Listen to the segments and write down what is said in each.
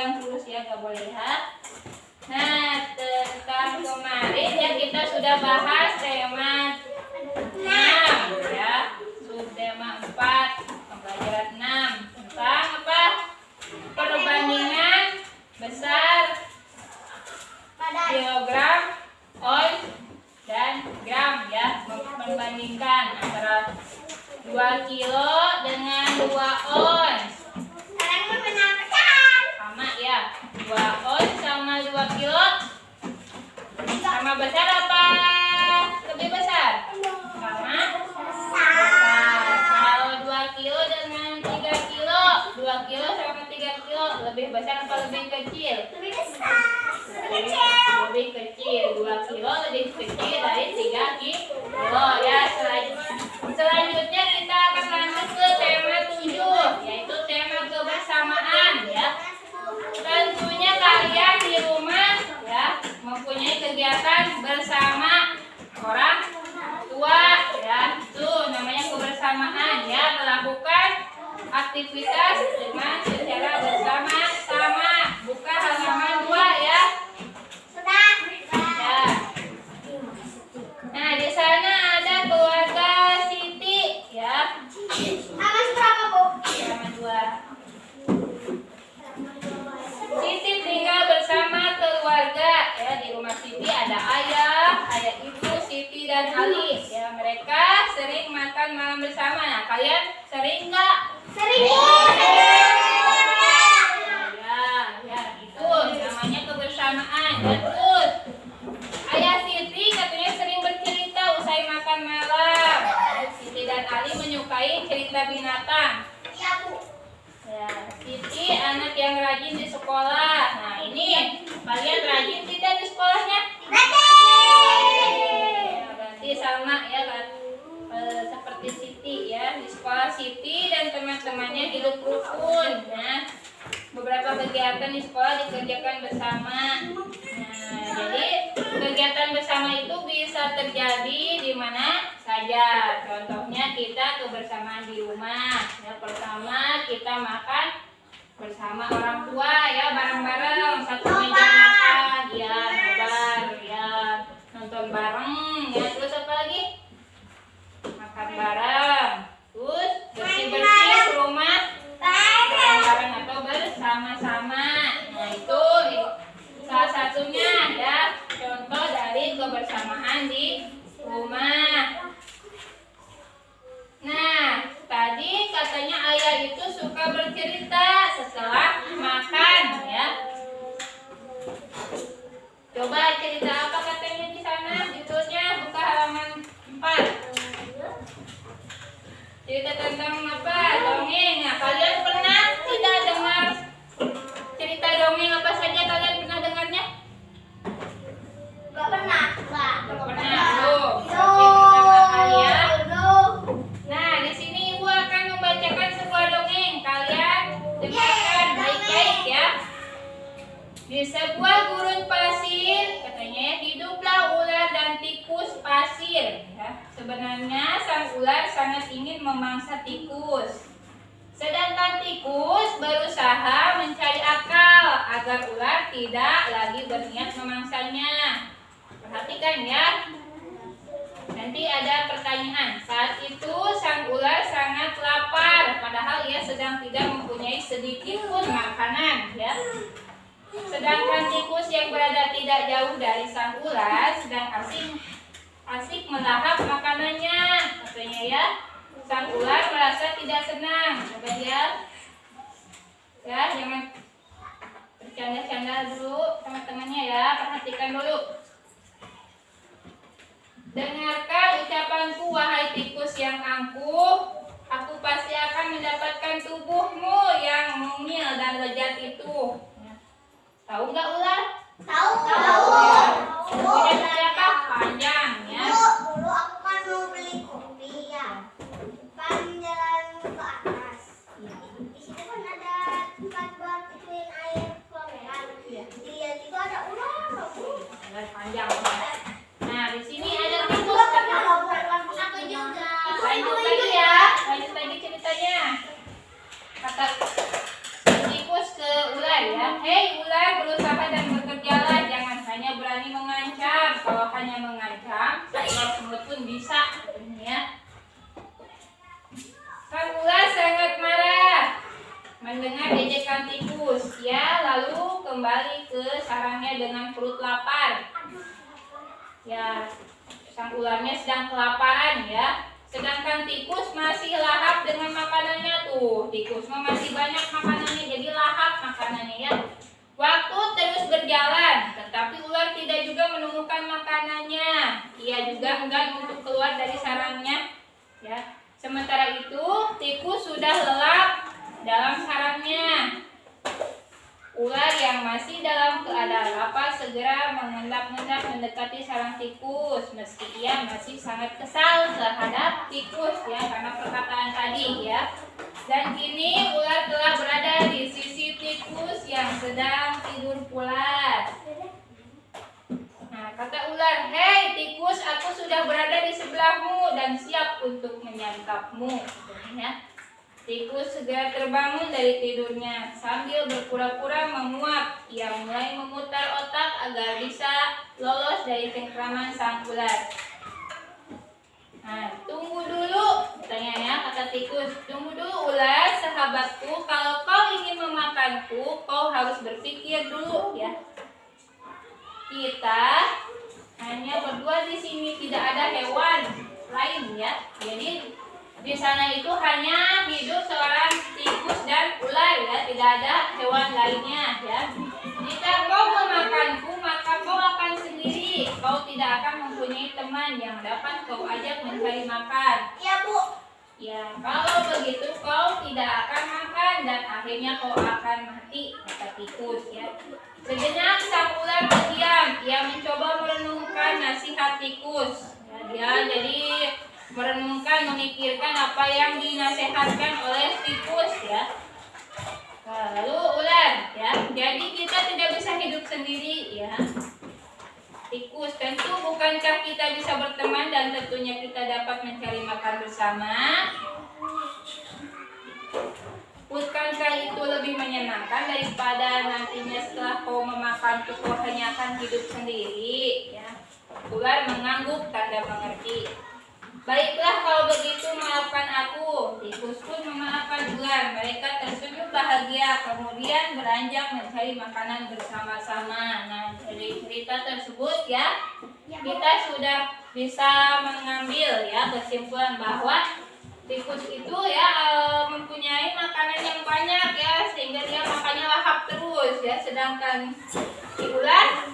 pegang terus ya, gak boleh ya. Nah, tentang kemarin ya kita sudah bahas tema 6 ya, subtema 4, pembelajaran 6 tentang apa? Perbandingan besar kilogram, ons, dan gram ya, membandingkan antara 2 kilo dengan 2 ons. Sama ya, 2 ons sama 2 kilo sama besar apa lebih besar? Sama besar. Kalau 2 kilo dengan 3 kilo, 2 kilo sama 3 kilo lebih besar apa lebih kecil? Lebih besar. Lebih kecil. 2 kilo lebih kecil dari 3 kilo ya. Selanjutnya kita akan lanjut ke tema 7, yaitu tema kebersamaan ya. Tentunya kalian di rumah ya mempunyai kegiatan bersama orang tua ya. Itu namanya kebersamaan ya, melakukan aktivitas dengan secara bersama-sama. Buka halaman 2 ya. Sudah. Ya. Nah, di sana ada keluarga Siti ya. Halaman berapa, Bu? Halaman 2. Siti tinggal bersama keluarga ya. Di rumah Siti ada ayah, ibu, Siti dan Ali ya. Mereka sering makan malam bersama. Nah, kalian sering nggak? Sering. Ya, itu namanya kebersamaan. Ya, terus ayah Siti katanya sering bercerita usai makan malam. Siti dan Ali menyukai cerita binatang. Iya, Bu. Ya, Siti anak yang rajin di sekolah. Nah, ini kalian rajin tidak di sekolahnya? Ya, berarti sama ya kan, seperti Siti ya. Di sekolah Siti dan teman-temannya hidup rukun. Nah, beberapa kegiatan di sekolah dikerjakan bersama. Nah, jadi kegiatan bersama itu bisa terjadi di mana saja. Contohnya kita kebersamaan di rumah. Yang pertama kita makan bersama orang tua ya, bareng-bareng satu meja makan ya, nobar ya, nonton bareng ya. Terus apa lagi? Makan bareng. Terus bersih-bersih rumah bareng-bareng atau bersama-sama. Nah, itu salah satunya ya, contoh dari kebersamaan di rumah. Nah, tadi katanya ayah itu suka bercerita setelah makan ya. Coba cerita apa katanya di sana? Judulnya buka halaman 4. Cerita tentang apa? Dongeng. Nah, kalian pernah tidak dengar cerita dongeng apa saja? Kalian pernah dengarnya? Gak pernah. Gak pernah. Loh. Nah, di sini Ibu akan membacakan sebuah dongeng. Kalian dengarkan baik-baik ya. Di sebuah gurun pasir, katanya ya, hiduplah ular dan tikus pasir. Ya. Sebenarnya sang ular sangat ingin memangsa tikus. Sedangkan tikus berusaha mencari akal agar ular tidak lagi berniat memangsanya. Perhatikan ya. Nanti ada pertanyaan. Saat itu sang ular sangat lapar, padahal ia sedang tidak mempunyai sedikit pun makanan ya. Sedangkan tikus yang berada tidak jauh dari sang ular sedang asik melahap makanannya, katanya ya. Sang ular merasa tidak senang. Coba ya, jangan bercanda-canda dulu teman-temannya ya. Perhatikan dulu. Dengarkan ucapanku wahai tikus yang angkuh. Aku pasti akan mendapatkan tubuhmu yang mungil dan lezat itu. Tahu nggak ular? Tahu. Punya berapa? Panjang ya. Dulu aku kan mau beli kopi ya. Kan jalan ke atas. Di situ kan ada tempat buat ituin air komeran. Dilihat itu ada ular. Ular panjang. Nah, di sini ada tikus. Aku juga. Lanjut lagi ya. Lanjut lagi ceritanya. Kata tikus ke ular ya. Hei ular, berusaha dan bekerjalah, jangan hanya berani mengancam. Kalau hanya mengancam, ular semut pun bisa. Ya. Sang ular sangat marah mendengar ejekan tikus. Ya, lalu kembali ke sarangnya dengan perut lapar. Ya, sang ularnya sedang kelaparan ya. Sedangkan tikus masih lahap dengan makanannya tuh. Tikus masih banyak makanannya, jadi lahap makanannya ya. Waktu terus berjalan, tetapi ular tidak juga menemukan makanannya. Ia juga enggan untuk keluar dari sarangnya. Ya. Sementara itu, tikus sudah lelap dalam sarangnya. Ular yang masih dalam keadaan lapar segera mengendap-endap mendekati sarang tikus, meski ia masih sangat kesal terhadap tikus ya karena perkataan tadi ya. Dan kini ular telah berada di sisi tikus yang sedang tidur pulas. Nah, kata ular, "Hei tikus, aku sudah berada di sebelahmu dan siap untuk menyantapmu." Ya. Tikus segera terbangun dari tidurnya. Sambil berpura-pura menguap, ia mulai memutar otak agar bisa lolos dari cengkraman sang ular. Nah, tunggu dulu, katanya, kata tikus. Tunggu dulu ular, sahabatku. Kalau kau ingin memakanku, kau harus berpikir dulu, ya. Kita hanya berdua di sini, tidak ada hewan lain, ya. Jadi di sana itu hanya hidup seorang tikus dan ular ya, tidak ada hewan lainnya ya. Jika kau memakanku, maka kau akan sendiri. Kau tidak akan mempunyai teman yang dapat kau ajak mencari makan. Iya, Bu. Ya, kalau begitu kau tidak akan makan dan akhirnya kau akan mati, kata tikus ya. Sejenak sang ular terdiam. Ia mencoba merenungkan nasihat tikus. Ya, dia jadi merenungkan, memikirkan apa yang dinasehatkan oleh tikus ya. Nah, lalu ular ya. Jadi kita tidak bisa hidup sendiri ya. Tikus, tentu bukankah kita bisa berteman dan tentunya kita dapat mencari makan bersama? Bukankah itu lebih menyenangkan daripada nantinya setelah kau memakan kau hanya akan hidup sendiri ya. Ular mengangguk tanda mengerti. Baiklah kalau begitu maafkan aku. Tikus pun memaafkan ular. Mereka tersenyum bahagia. Kemudian beranjak mencari makanan bersama-sama. Nah, dari cerita tersebut ya, kita sudah bisa mengambil ya kesimpulan bahwa tikus itu ya mempunyai makanan yang banyak ya, sehingga dia makannya lahap terus ya. Sedangkan si ular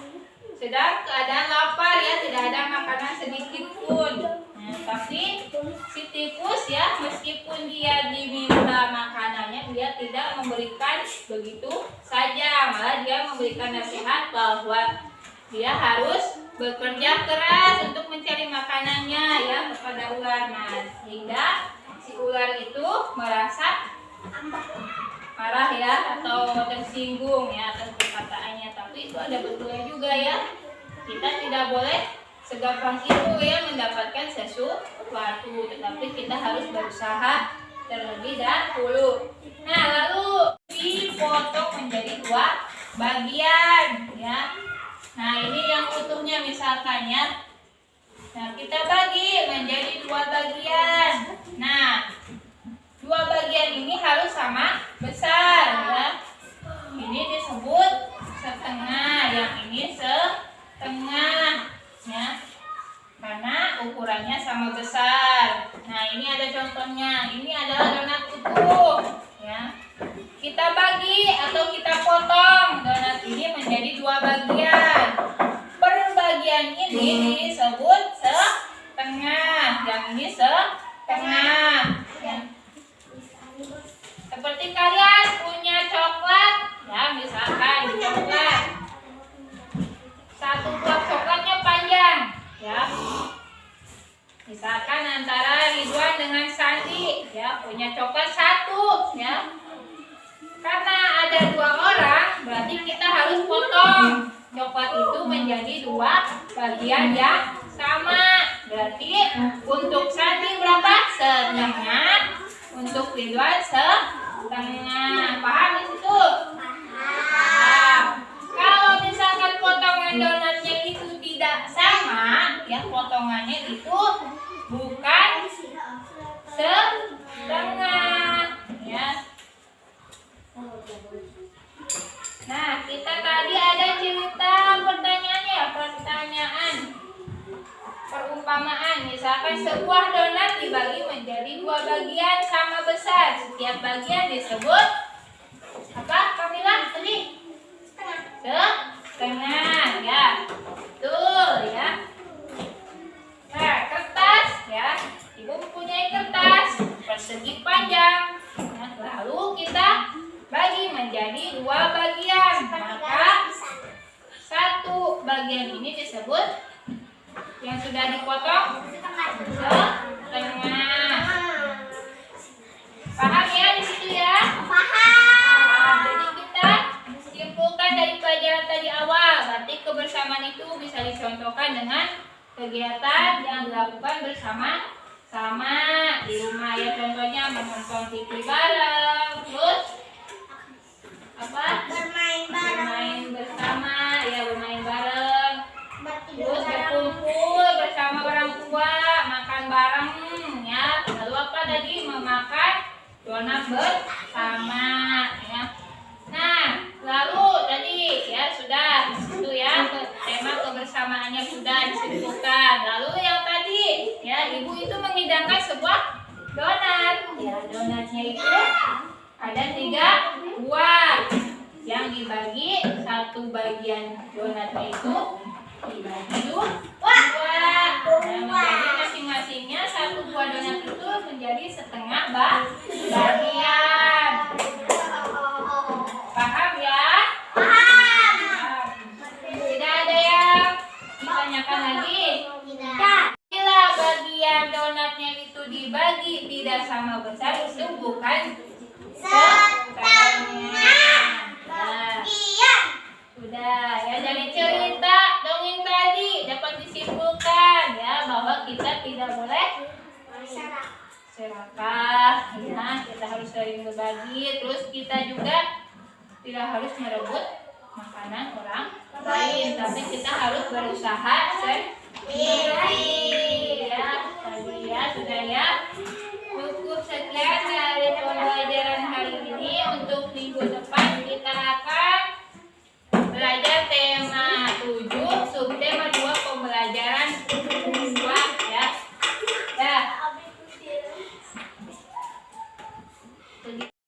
sedang keadaan lapar ya, tidak ada makanan sedikit pun. Tapi si tikus ya, meskipun dia diminta makanannya, dia tidak memberikan begitu saja. Malah dia memberikan nasihat bahwa dia harus bekerja keras untuk mencari makanannya ya kepada ular. Nah, sehingga si ular itu merasa marah ya atau tersinggung ya atas perkataannya. Tapi itu ada betulnya juga ya. Kita tidak boleh segampang itu ya mendapatkan sesuatu, tetapi kita harus berusaha terlebih dahulu. Nah, lalu dipotong menjadi dua bagian ya. Nah, ini yang utuhnya misalkan ya. Nah, kita bagi menjadi dua bagian. Nah, dua bagian ini harus sama besar ya. Ini disebut setengah, yang ini setengah ya, karena ukurannya sama besar. Nah, ini ada contohnya. Ini adalah donat utuh ya. Kita bagi atau kita potong donat ini menjadi dua bagian. Per bagian ini disebut setengah, yang ini setengah ya. Seperti kalian punya coklat ya, misalkan coklat, satu buah coklatnya panjang ya. Misalkan antara Ridwan dengan Sandi ya, punya coklat satu ya. Karena ada dua orang, berarti kita harus potong coklat itu menjadi dua bagian yang sama. Berarti untuk Sandi berapa? Setengah. Untuk Ridwan setengah. Paham di situ? misalkan donatnya itu tidak sama, ya potongannya itu bukan setengah, ya. Nah, kita tadi ada cerita pertanyaannya, pertanyaan perumpamaan. Misalkan sebuah donat dibagi menjadi 2 bagian sama besar. Setiap bagian disebut apa, Kamila? Tadi setengah, ya. Betul, ya. Nah, kertas, ya. Ibu mempunyai kertas persegi panjang. Nah, lalu kita bagi menjadi 2 bagian. Maka satu bagian ini disebut yang sudah dipotong setengah. Paham ya di situ ya? Paham. Jadi kita simpulkan dari pelajaran tadi awal. Berarti kebersamaan itu bisa dicontohkan dengan kegiatan yang dilakukan bersama-sama di rumah, ya. Contohnya menonton TV bareng, terus apa? Bermain bersama, ya, bermain bareng. Terus berkumpul bersama orang tua, makan bareng, ya. Lalu apa tadi? Memakan donat bersama, ya. Nah, lalu tadi, ya, sudah itu, ya, tema kebersamaannya sudah disebutkan. Lalu yang tadi, ya, ibu itu mengidamkan sebuah donat, ya. Donatnya itu ada 3 buah yang dibagi, satu bagian donatnya itu dibagi 2. Nah, menjadi masing-masingnya satu buah donat itu menjadi setengah bagian. Paham ya? Paham. Tidak ada yang ditanyakan lagi? Bila bagian donatnya itu dibagi tidak sama besar, itu bukan setengah. Nah, sudah, ya. Dari cerita dongeng tadi dapat disimpulkan, ya, bahwa kita tidak boleh serakah, ya. Kita harus sering berbagi. Terus kita juga tidak harus merebut makanan orang lain, tapi kita harus berusaha sendiri.